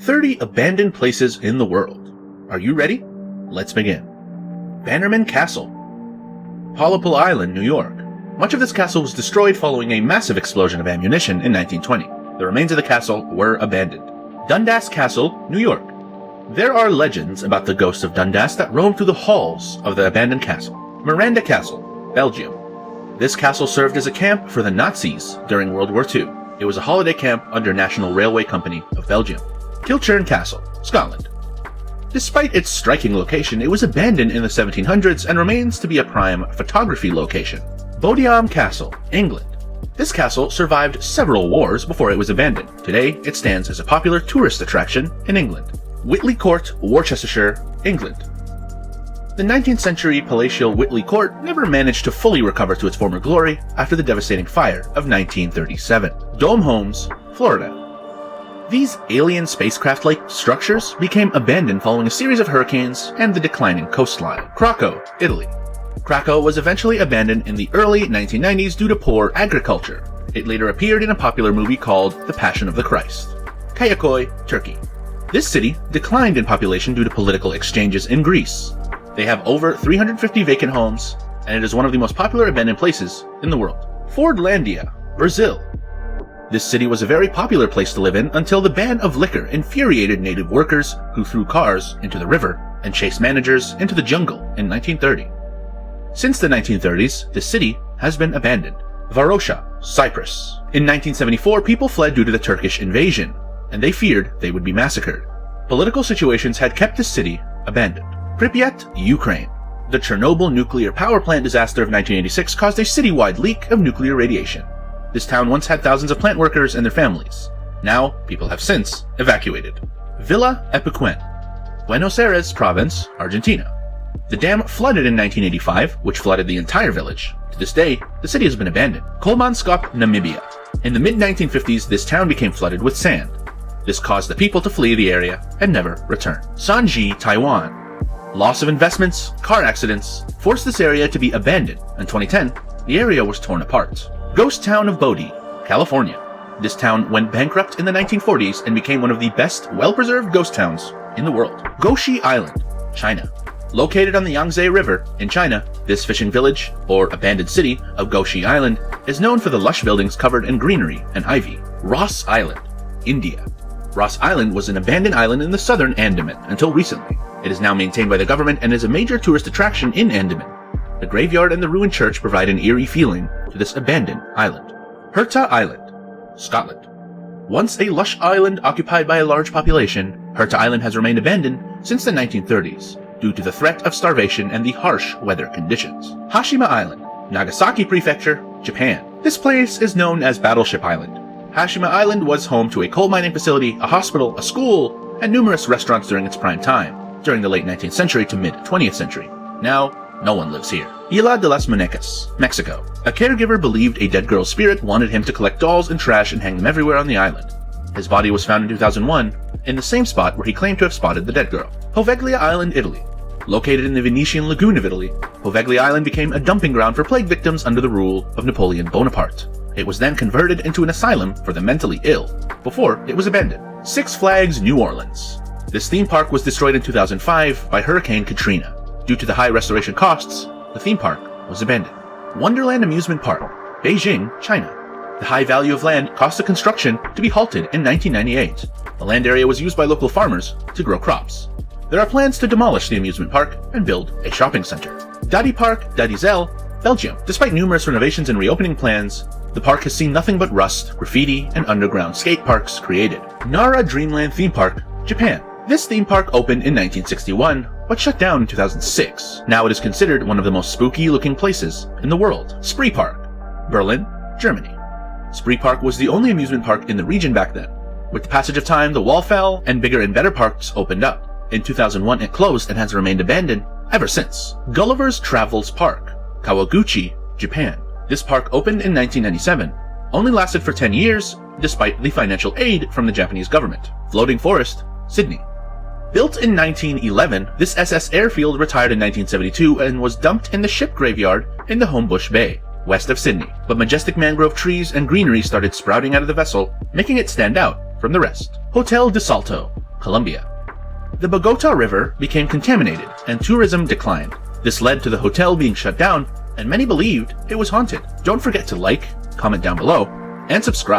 30 abandoned places in the world. Are you ready? Let's begin. Bannerman Castle, Polypal Island, New York. Much of this castle was destroyed following a massive explosion of ammunition in 1920. The remains of the castle were abandoned. Dundas Castle, New York. There are legends about the ghost of Dundas that roam through the halls of the abandoned castle. Miranda Castle, Belgium. This castle served as a camp for the Nazis during World War II. It was a holiday camp under National Railway Company of Belgium. Kilchurn Castle, Scotland. Despite its striking location, it was abandoned in the 1700s and remains to be a prime photography location. Bodiam Castle, England. This castle survived several wars before it was abandoned. Today, it stands as a popular tourist attraction in England. Whitley Court, Worcestershire, England. The 19th century palatial Whitley Court never managed to fully recover to its former glory after the devastating fire of 1937. Dome Homes, Florida. These alien spacecraft-like structures became abandoned following a series of hurricanes and the declining coastline. Krakow, Italy. Krakow was eventually abandoned in the early 1990s due to poor agriculture. It later appeared in a popular movie called The Passion of the Christ. Kayaköy, Turkey. This city declined in population due to political exchanges in Greece. They have over 350 vacant homes, and it is one of the most popular abandoned places in the world. Fordlandia, Brazil. This city was a very popular place to live in until the ban of liquor infuriated native workers who threw cars into the river and chased managers into the jungle in 1930. Since the 1930s, the city has been abandoned. Varosha, Cyprus. In 1974, people fled due to the Turkish invasion, and they feared they would be massacred. Political situations had kept the city abandoned. Pripyat, Ukraine. The Chernobyl nuclear power plant disaster of 1986 caused a citywide leak of nuclear radiation. This town once had thousands of plant workers and their families. Now, people have since evacuated. Villa Epuquen, Buenos Aires Province, Argentina. The dam flooded in 1985, which flooded the entire village. To this day, the city has been abandoned. Kolmanskop, Namibia. In the mid-1950s, this town became flooded with sand. This caused the people to flee the area and never return. Sanji, Taiwan. Loss of investments, car accidents, forced this area to be abandoned. In 2010, the area was torn apart. Ghost Town of Bodie, California. This town went bankrupt in the 1940s and became one of the best, well-preserved ghost towns in the world. Goshi Island, China. Located on the Yangtze River in China, this fishing village, or abandoned city, of Goshi Island is known for the lush buildings covered in greenery and ivy. Ross Island, India. Ross Island was an abandoned island in the southern Andaman until recently. It is now maintained by the government and is a major tourist attraction in Andaman. The graveyard and the ruined church provide an eerie feeling to this abandoned island. Herta Island, Scotland. Once a lush island occupied by a large population, Herta Island has remained abandoned since the 1930s due to the threat of starvation and the harsh weather conditions. Hashima Island, Nagasaki Prefecture, Japan. This place is known as Battleship Island. Hashima Island was home to a coal mining facility, a hospital, a school, and numerous restaurants during its prime time, during the late 19th century to mid-20th century. Now, no one lives here. Isla de las Muñecas, Mexico. A caregiver believed a dead girl's spirit wanted him to collect dolls and trash and hang them everywhere on the island. His body was found in 2001 in the same spot where he claimed to have spotted the dead girl. Poveglia Island, Italy. Located in the Venetian lagoon of Italy, Poveglia Island became a dumping ground for plague victims under the rule of Napoleon Bonaparte. It was then converted into an asylum for the mentally ill, before it was abandoned. Six Flags, New Orleans. This theme park was destroyed in 2005 by Hurricane Katrina. Due to the high restoration costs, the theme park was abandoned. Wonderland Amusement Park, Beijing, China. The high value of land caused the construction to be halted in 1998. The land area was used by local farmers to grow crops. There are plans to demolish the amusement park and build a shopping center. Dadi Park, Dadizel, Belgium. Despite numerous renovations and reopening plans, the park has seen nothing but rust, graffiti, and underground skate parks created. Nara Dreamland Theme Park, Japan. This theme park opened in 1961, but shut down in 2006. Now it is considered one of the most spooky-looking places in the world. Spree Park, Berlin, Germany. Spree Park was the only amusement park in the region back then. With the passage of time, the wall fell, and bigger and better parks opened up. In 2001, it closed and has remained abandoned ever since. Gulliver's Travels Park, Kawaguchi, Japan. This park opened in 1997, only lasted for 10 years, despite the financial aid from the Japanese government. Floating Forest, Sydney. Built in 1911, this SS airfield retired in 1972 and was dumped in the ship graveyard in the Homebush Bay, west of Sydney. But majestic mangrove trees and greenery started sprouting out of the vessel, making it stand out from the rest. Hotel de Salto, Colombia. The Bogota River became contaminated and tourism declined. This led to the hotel being shut down, and many believed it was haunted. Don't forget to like, comment down below, and subscribe.